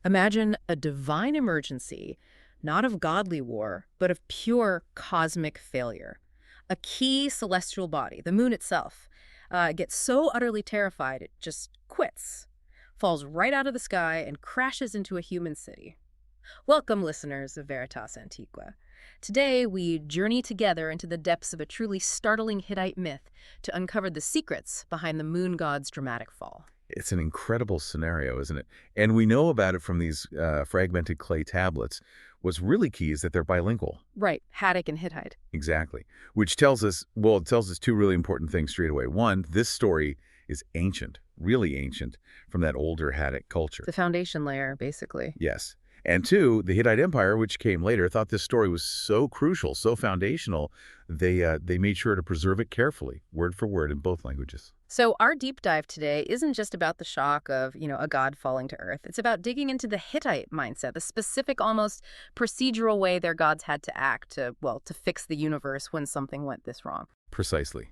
Imagine a divine emergency, not of godly war, but of pure cosmic failure. A key celestial body, the moon itself, gets so utterly terrified it just quits, falls right out of the sky, and crashes into a human city. Welcome, listeners of Veritas Antiqua. Today, we journey together into the depths of a truly startling Hittite myth to uncover the secrets behind the moon god's dramatic fall. It's an incredible scenario, isn't it? And we know about it from these fragmented clay tablets. What's really key is that they're bilingual. Right, Hattic and Hittite. Exactly. Which tells us, well, it tells us two really important things straight away. One, this story is ancient, really ancient, from that older Hattic culture. The foundation layer, basically. Yes. And two, the Hittite Empire, which came later, thought this story was so crucial, so foundational, they made sure to preserve it carefully, word for word, in both languages. So our deep dive today isn't just about the shock of, a god falling to earth. It's about digging into the Hittite mindset, the specific, almost procedural way their gods had to act to fix the universe when something went this wrong. Precisely.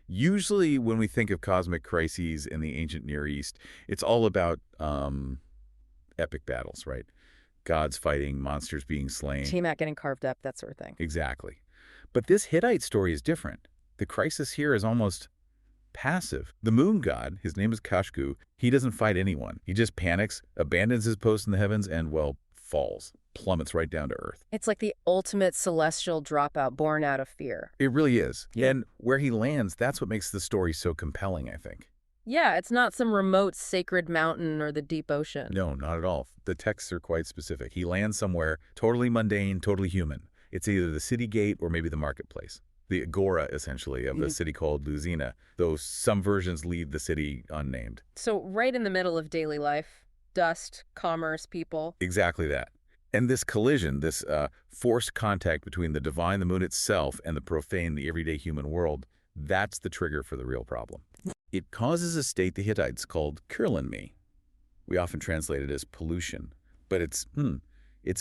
Usually when we think of cosmic crises in the ancient Near East, it's all about epic battles, right? Gods fighting, monsters being slain. Tiamat getting carved up, that sort of thing. Exactly. But this Hittite story is different. The crisis here is almost passive. The moon god, his name is Kashku, he doesn't fight anyone. He just panics, abandons his post in the heavens, and, falls, plummets right down to earth. It's like the ultimate celestial dropout born out of fear. It really is. Yeah. And where he lands, that's what makes the story so compelling, I think. Yeah, it's not some remote sacred mountain or the deep ocean. No, not at all. The texts are quite specific. He lands somewhere totally mundane, totally human. It's either the city gate or maybe the marketplace. The agora, essentially, of the city called Luzina, though some versions leave the city unnamed. So right in the middle of daily life, dust, commerce, people. Exactly that. And this collision, this forced contact between the divine, the moon itself, and the profane, the everyday human world, that's the trigger for the real problem. It causes a state the Hittites called kirlanmi. We often translate it as pollution, but it's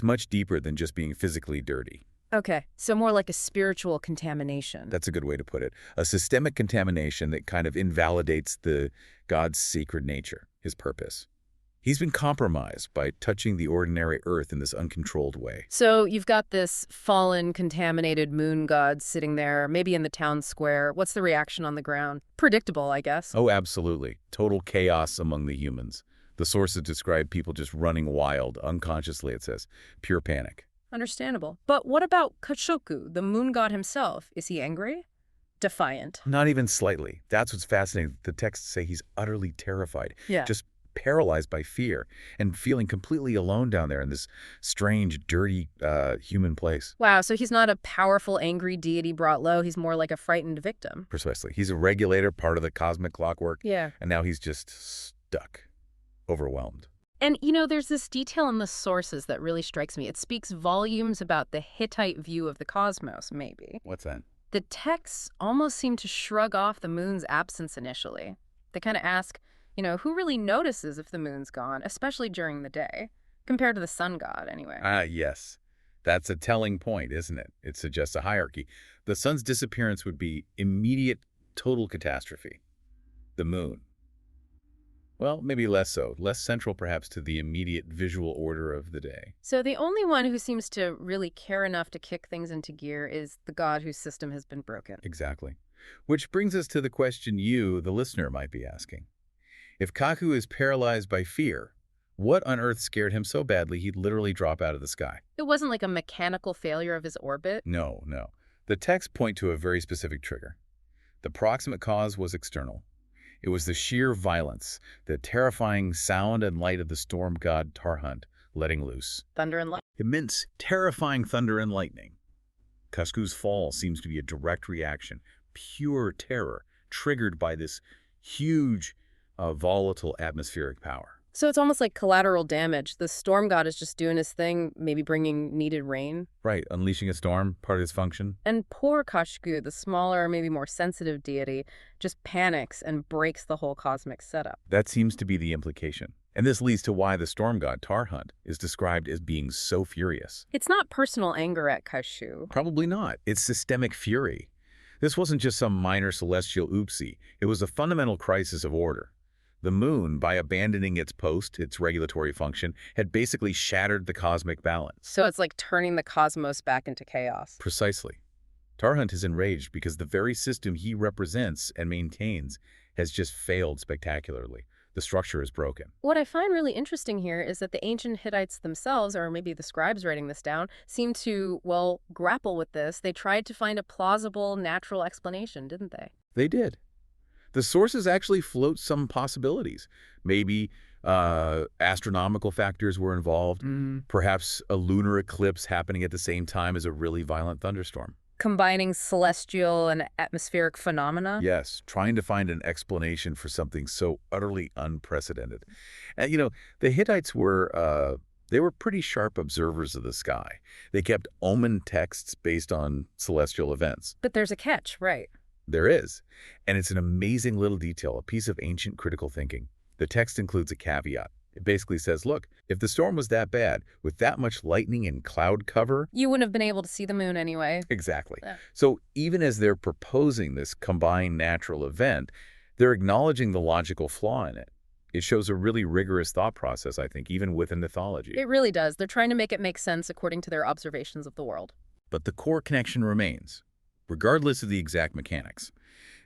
much deeper than just being physically dirty. Okay, so more like a spiritual contamination. That's a good way to put it. A systemic contamination that kind of invalidates the god's sacred nature, his purpose. He's been compromised by touching the ordinary earth in this uncontrolled way. So you've got this fallen, contaminated moon god sitting there, maybe in the town square. What's the reaction on the ground? Predictable, I guess. Oh, absolutely. Total chaos among the humans. The sources describe people just running wild, unconsciously, it says. Pure panic. Understandable. But what about Kashoku, the moon god himself? Is he angry? Defiant? Not even slightly. That's what's fascinating. The texts say he's utterly terrified. Yeah. Just paralyzed by fear and feeling completely alone down there in this strange, dirty, human place. Wow, so he's not a powerful, angry deity brought low. He's more like a frightened victim. Precisely. He's a regulator, part of the cosmic clockwork. Yeah. And now he's just stuck, overwhelmed. And, there's this detail in the sources that really strikes me. It speaks volumes about the Hittite view of the cosmos, maybe. What's that? The texts almost seem to shrug off the moon's absence initially. They kind of ask, who really notices if the moon's gone, especially during the day, compared to the sun god, anyway. Yes. That's a telling point, isn't it? It suggests a hierarchy. The sun's disappearance would be immediate, total catastrophe. The moon. Well, maybe less so. Less central, perhaps, to the immediate visual order of the day. So the only one who seems to really care enough to kick things into gear is the god whose system has been broken. Exactly. Which brings us to the question you, the listener, might be asking. If Kaku is paralyzed by fear, what on earth scared him so badly he'd literally drop out of the sky? It wasn't like a mechanical failure of his orbit? No. The texts point to a very specific trigger. The proximate cause was external. It was the sheer violence, the terrifying sound and light of the storm god Tarhunt letting loose. Thunder and lightning. Immense, terrifying thunder and lightning. Kasku's fall seems to be a direct reaction, pure terror, triggered by this huge, volatile atmospheric power. So it's almost like collateral damage. The storm god is just doing his thing, maybe bringing needed rain. Right, unleashing a storm, part of his function. And poor Kashku, the smaller, maybe more sensitive deity, just panics and breaks the whole cosmic setup. That seems to be the implication. And this leads to why the storm god Tarhunt is described as being so furious. It's not personal anger at Kashu. Probably not. It's systemic fury. This wasn't just some minor celestial oopsie. It was a fundamental crisis of order. The moon, by abandoning its post, its regulatory function, had basically shattered the cosmic balance. So it's like turning the cosmos back into chaos. Precisely. Tarhunt is enraged because the very system he represents and maintains has just failed spectacularly. The structure is broken. What I find really interesting here is that the ancient Hittites themselves, or maybe the scribes writing this down, seem to, well, grapple with this. They tried to find a plausible, natural explanation, didn't they? They did. The sources actually float some possibilities. Maybe astronomical factors were involved. Perhaps a lunar eclipse happening at the same time as a really violent thunderstorm. Combining celestial and atmospheric phenomena? Yes, trying to find an explanation for something so utterly unprecedented. And, the Hittites were, they were pretty sharp observers of the sky. They kept omen texts based on celestial events. But there's a catch, right? There is. And it's an amazing little detail, a piece of ancient critical thinking. The text includes a caveat. It basically says, look, if the storm was that bad, with that much lightning and cloud cover... You wouldn't have been able to see the moon anyway. Exactly. Yeah. So even as they're proposing this combined natural event, they're acknowledging the logical flaw in it. It shows a really rigorous thought process, I think, even within mythology. It really does. They're trying to make it make sense according to their observations of the world. But the core connection remains, regardless of the exact mechanics.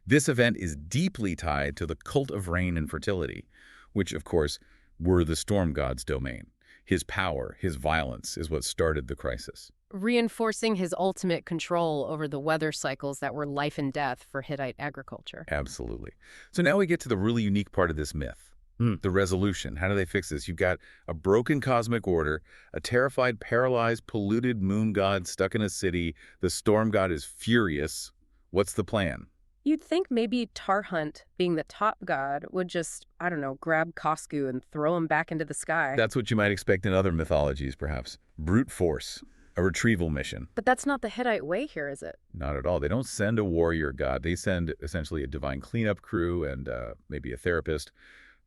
This event is deeply tied to the cult of rain and fertility, which, of course, were the storm god's domain. His power, his violence, is what started the crisis. Reinforcing his ultimate control over the weather cycles that were life and death for Hittite agriculture. Absolutely. So now we get to the really unique part of this myth. The resolution. How do they fix this? You've got a broken cosmic order, a terrified, paralyzed, polluted moon god stuck in a city. The storm god is furious. What's the plan? You'd think maybe Tarhunt, being the top god, would just, I don't know, grab Kosku and throw him back into the sky. That's what you might expect in other mythologies, perhaps. Brute force. A retrieval mission. But that's not the Hittite way here, is it? Not at all. They don't send a warrior god. They send essentially a divine cleanup crew and maybe a therapist.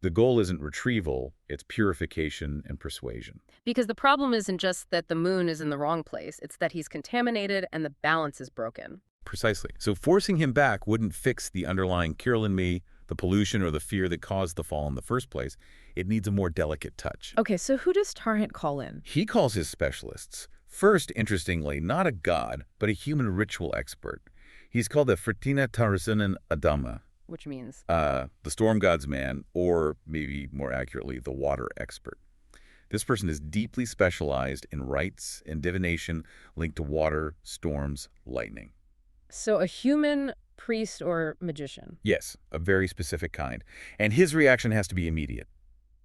The goal isn't retrieval, it's purification and persuasion. Because the problem isn't just that the moon is in the wrong place, it's that he's contaminated and the balance is broken. Precisely. So forcing him back wouldn't fix the underlying me, the pollution or the fear that caused the fall in the first place. It needs a more delicate touch. Okay, so who does Tarhunt call in? He calls his specialists. First, interestingly, not a god, but a human ritual expert. He's called the Fertina Tarasunen Adama. Which means? The storm god's man, or maybe more accurately, the water expert. This person is deeply specialized in rites and divination linked to water, storms, lightning. So a human priest or magician? Yes, a very specific kind. And his reaction has to be immediate.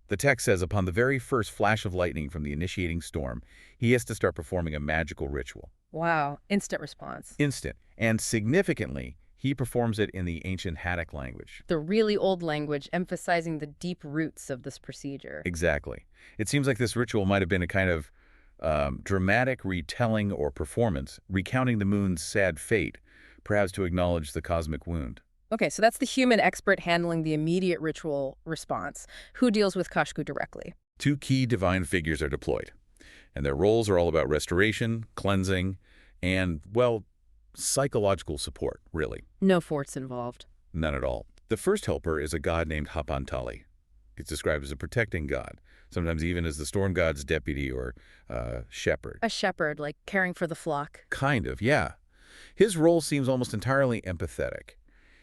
The text says upon the very first flash of lightning from the initiating storm, he has to start performing a magical ritual. Wow, instant response. Instant. And significantly, he performs it in the ancient Hattic language. The really old language emphasizing the deep roots of this procedure. Exactly. It seems like this ritual might have been a kind of dramatic retelling or performance, recounting the moon's sad fate, perhaps to acknowledge the cosmic wound. Okay, so that's the human expert handling the immediate ritual response. Who deals with Kashku directly? Two key divine figures are deployed, and their roles are all about restoration, cleansing, and, well, psychological support, really. No forts involved. None at all. The first helper is a god named Hapantali. He's described as a protecting god, sometimes even as the storm god's deputy or shepherd. A shepherd, like caring for the flock. Kind of, yeah. His role seems almost entirely empathetic.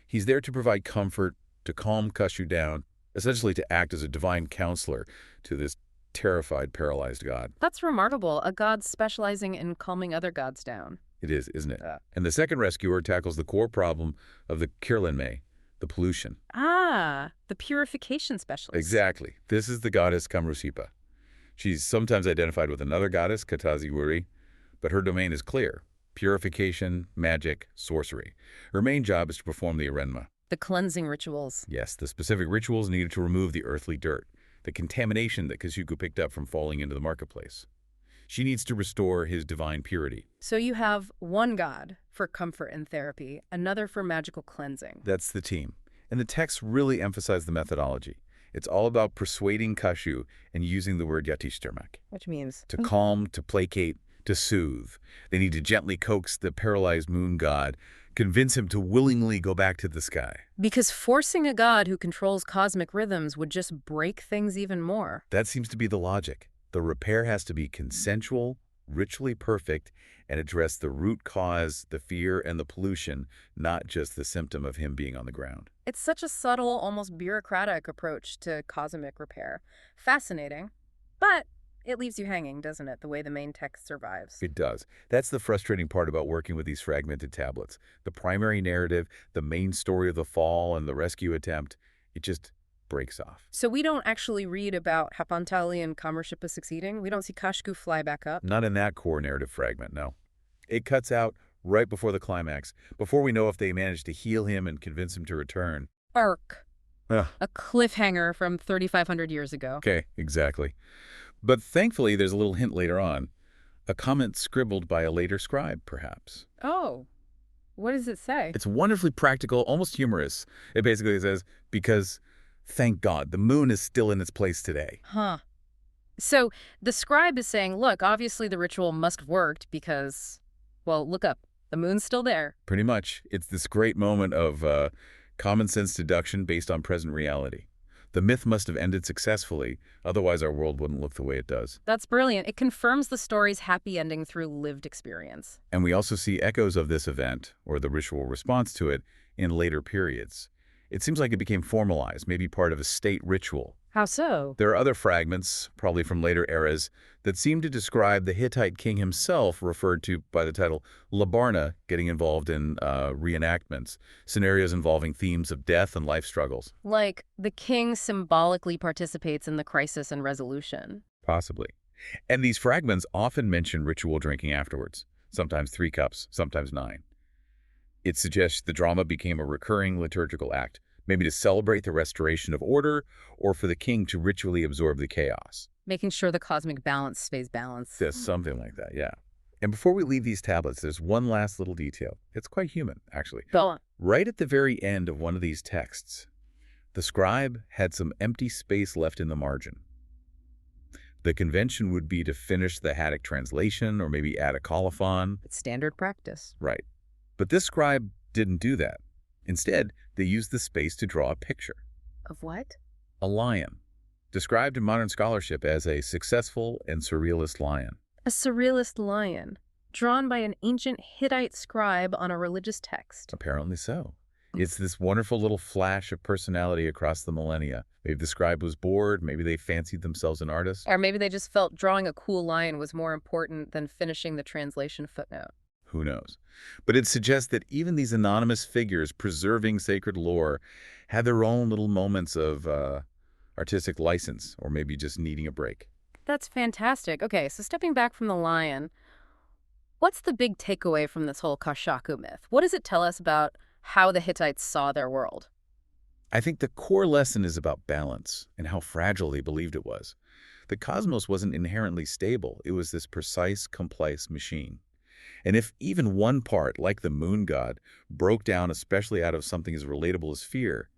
He's there to provide comfort, to calm Kashu down, essentially to act as a divine counselor to this terrified, paralyzed god. That's remarkable, a god specializing in calming other gods down. It is, isn't it? And the second rescuer tackles the core problem of the Kirlinme, the pollution. Ah, the purification specialist. Exactly. This is the goddess Kamrusipa. She's sometimes identified with another goddess, Kataziwuri, but her domain is clear. Purification, magic, sorcery. Her main job is to perform the Erenma. The cleansing rituals. Yes, the specific rituals needed to remove the earthly dirt, the contamination that Kasuku picked up from falling into the marketplace. She needs to restore his divine purity. So you have one god for comfort and therapy, another for magical cleansing. That's the team. And the texts really emphasize the methodology. It's all about persuading Kashu and using the word yatishtermak. Which means? To calm, to placate, to soothe. They need to gently coax the paralyzed moon god, convince him to willingly go back to the sky. Because forcing a god who controls cosmic rhythms would just break things even more. That seems to be the logic. The repair has to be consensual, ritually perfect, and address the root cause, the fear, and the pollution, not just the symptom of him being on the ground. It's such a subtle, almost bureaucratic approach to cosmic repair. Fascinating, but it leaves you hanging, doesn't it, the way the main text survives? It does. That's the frustrating part about working with these fragmented tablets. The primary narrative, the main story of the fall and the rescue attempt, it just breaks off. So we don't actually read about Hapantali and Kamarshippa succeeding? We don't see Kashku fly back up? Not in that core narrative fragment, no. It cuts out right before the climax, before we know if they manage to heal him and convince him to return. Arc. Ugh. A cliffhanger from 3,500 years ago. Okay, exactly. But thankfully, there's a little hint later on. A comment scribbled by a later scribe, perhaps. Oh, what does it say? It's wonderfully practical, almost humorous. It basically says, because, thank God, the moon is still in its place today. Huh. So the scribe is saying, look, obviously the ritual must have worked because, well, look up. The moon's still there. Pretty much. It's this great moment of common sense deduction based on present reality. The myth must have ended successfully, otherwise our world wouldn't look the way it does. That's brilliant. It confirms the story's happy ending through lived experience. And we also see echoes of this event, or the ritual response to it, in later periods. It seems like it became formalized, maybe part of a state ritual. How so? There are other fragments, probably from later eras, that seem to describe the Hittite king himself, referred to by the title Labarna, getting involved in reenactments, scenarios involving themes of death and life struggles. Like the king symbolically participates in the crisis and resolution. Possibly. And these fragments often mention ritual drinking afterwards, sometimes 3 cups, sometimes 9. It suggests the drama became a recurring liturgical act, maybe to celebrate the restoration of order or for the king to ritually absorb the chaos. Making sure the cosmic balance stays balanced. There's something like that, yeah. And before we leave these tablets, there's one last little detail. It's quite human, actually. Go on. Right at the very end of one of these texts, the scribe had some empty space left in the margin. The convention would be to finish the Hattic translation or maybe add a colophon. It's standard practice. Right. But this scribe didn't do that. Instead, they used the space to draw a picture. Of what? A lion, described in modern scholarship as a successful and surrealist lion. A surrealist lion, drawn by an ancient Hittite scribe on a religious text. Apparently so. It's this wonderful little flash of personality across the millennia. Maybe the scribe was bored, maybe they fancied themselves an artist. Or maybe they just felt drawing a cool lion was more important than finishing the translation footnote. Who knows? But it suggests that even these anonymous figures preserving sacred lore had their own little moments of artistic license, or maybe just needing a break. That's fantastic. Okay, so stepping back from the lion, what's the big takeaway from this whole Kashaku myth? What does it tell us about how the Hittites saw their world? I think the core lesson is about balance and how fragile they believed it was. The cosmos wasn't inherently stable. It was this precise, complex machine. And if even one part, like the moon god, broke down, especially out of something as relatable as fear,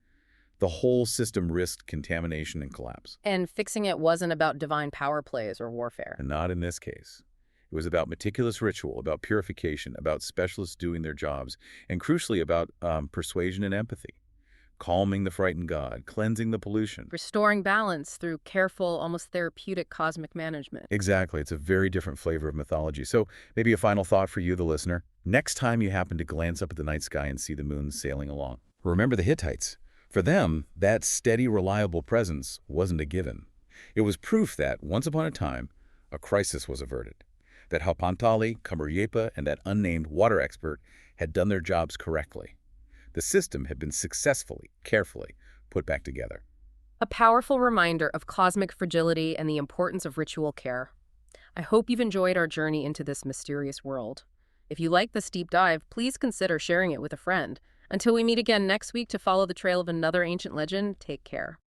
the whole system risked contamination and collapse. And fixing it wasn't about divine power plays or warfare. And not in this case. It was about meticulous ritual, about purification, about specialists doing their jobs, and crucially about persuasion and empathy. Calming the frightened god, cleansing the pollution. Restoring balance through careful, almost therapeutic cosmic management. Exactly. It's a very different flavor of mythology. So maybe a final thought for you, the listener. Next time you happen to glance up at the night sky and see the moon sailing along, remember the Hittites. For them, that steady, reliable presence wasn't a given. It was proof that, once upon a time, a crisis was averted. That Hapantali, Kamaryepa, and that unnamed water expert had done their jobs correctly. The system had been successfully, carefully put back together. A powerful reminder of cosmic fragility and the importance of ritual care. I hope you've enjoyed our journey into this mysterious world. If you like this deep dive, please consider sharing it with a friend. Until we meet again next week to follow the trail of another ancient legend, take care.